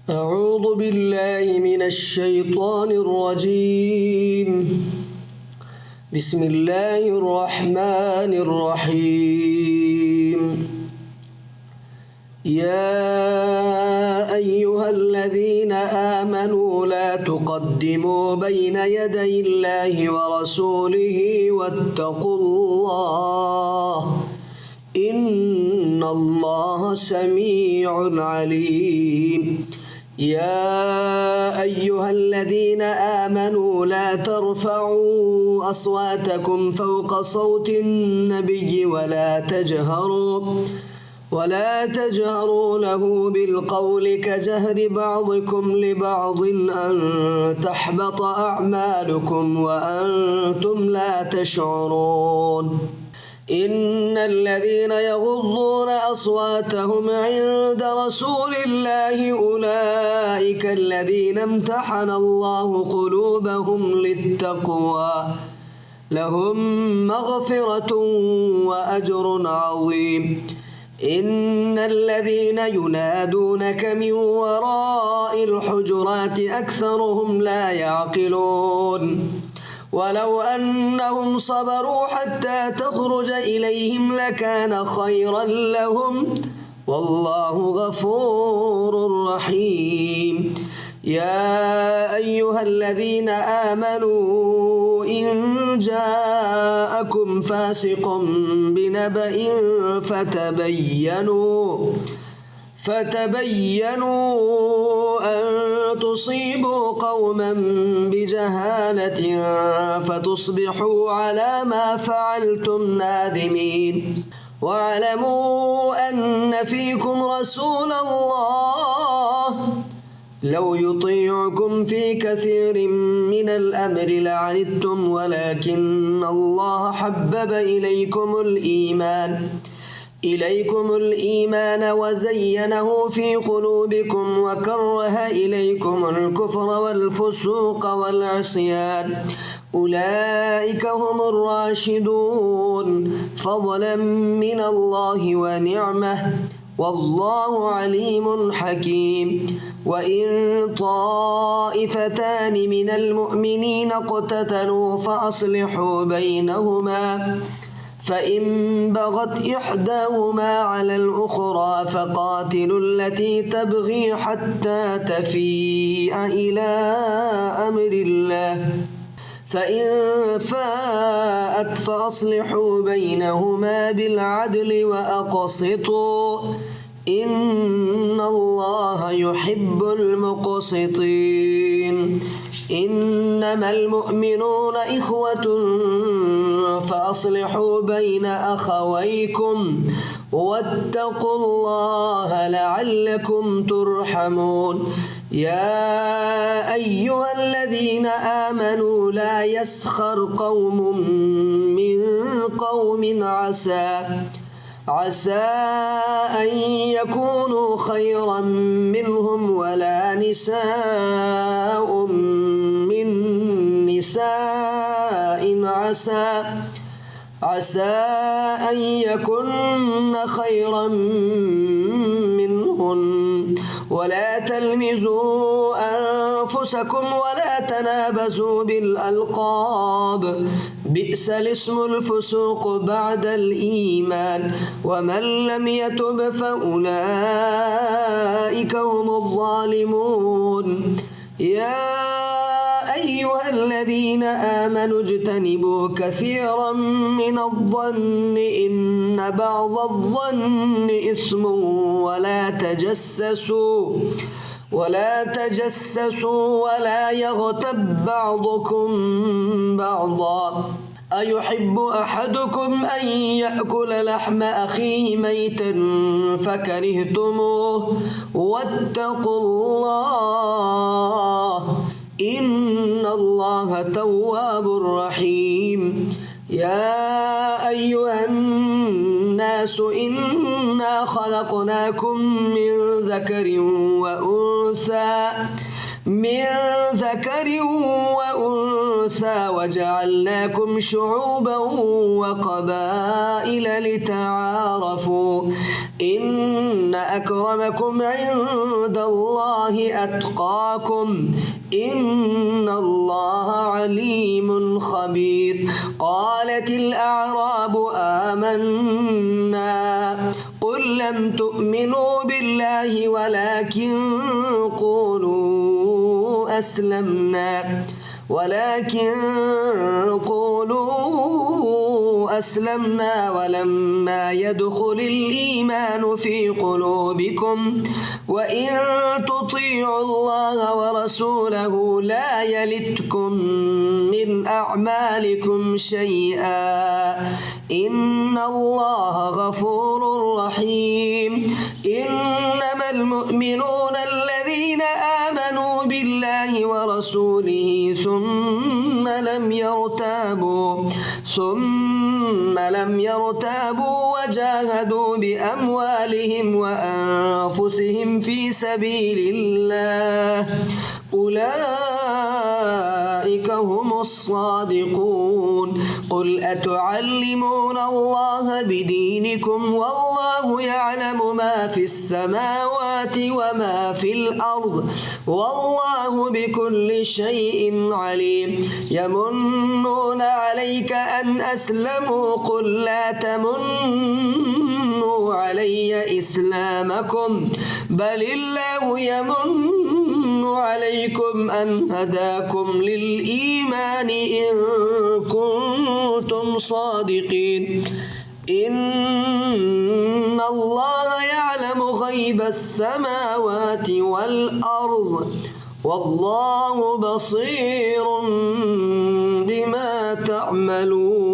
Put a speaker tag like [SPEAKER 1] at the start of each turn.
[SPEAKER 1] أعوذ بالله من الشيطان الرجيم. بسم الله الرحمن الرحيم. يا أيها الذين آمنوا لا تقدموا بين يدي الله ورسوله واتقوا الله إن الله سميع عليم. يا أيها الذين آمنوا لا ترفعوا أصواتكم فوق صوت النبي ولا تجهروا له بالقول كجهر بعضكم لبعض أن تحبط أعمالكم وأنتم لا تشعرون. إن الذين يغضون أصواتهم عند رسول الله أولئك الذين امتحن الله قلوبهم للتقوى لهم مغفرة وأجر عظيم. إن الذين ينادونك من وراء الحجرات أكثرهم لا يعقلون. ولو أنهم صبروا حتى تخرج إليهم لكان خيرا لهم والله غفور رحيم. يا أيها الذين آمنوا إن جاءكم فاسق بنبأ فتبينوا أن تصيبوا قوما بجهالة فتصبحوا على ما فعلتم نادمين. واعلموا أن فيكم رسول الله لو يطيعكم في كثير من الأمر لعنتم ولكن الله حبب إليكم الإيمان وزينه في قلوبكم وكره إليكم الكفر والفسوق والعصيان أولئك هم الراشدون فضلا من الله ونعمة والله عليم حكيم. وإن طائفتان من المؤمنين اقتتلوا فأصلحوا بينهما فإن بغت إحداهما على الأخرى فقاتلوا التي تبغي حتى تفيء إلى أمر الله فإن فاءت فأصلحوا بينهما بالعدل وأقسطوا إن الله يحب المقسطين. إنما المؤمنون إخوة فأصلحوا بين أخويكم واتقوا الله لعلكم ترحمون. يا أيها الذين آمنوا لا يسخر قوم من قوم عسى أن يكونوا خيرا منهم ولا نساء من نساء عسى أن يكن خيرا منهن. ولا تلمزوا أنفسكم ولا تنابزوا بالألقاب بئس الاسم الفسوق بعد الإيمان ومن لم يتب فأولئك هم الظالمون. يا أيها الذين آمنوا اجتنبوا كثيرا من الظن إن بعض الظن إثم ولا تجسسوا ولا يغتب بعضكم بعضا أيحب أحدكم أن يأكل لحم أخيه ميتا فكرهتموه واتقوا الله إن الله تواب رحيم. يا أيها الناس إنا خلقناكم من ذكر وأنثى وجعلناكم شعوبا وقبائل لتعارفوا إن أكرمكم عند الله أتقاكم إن الله عليم خبير. قالت الأعراب آمنا قل لم تؤمنوا بالله ولكن قولوا أسلمنا ولما يدخل الإيمان في قلوبكم وإن تطيعوا الله ورسوله لا يلتكم من أعمالكم شيئا إن الله غفور رحيم. إنما المؤمنون الذين آمنوا بالله ورسوله ثم لم يرتابوا وجاهدوا بأموالهم وأنفسهم في سبيل الله أولئك هم الصادقون. قل أتعلمون الله بدينكم والله يعلم ما في السماوات وما في الأرض والله بكل شيء عليم. يمنون عليك أن أسلموا قل لا تمنوا علي إسلامكم بل الله يمن عليكم أن هداكم للإيمان إن كنتم صادقين. إن الله يعلم غيب السماوات والأرض والله بصير بما تعملون.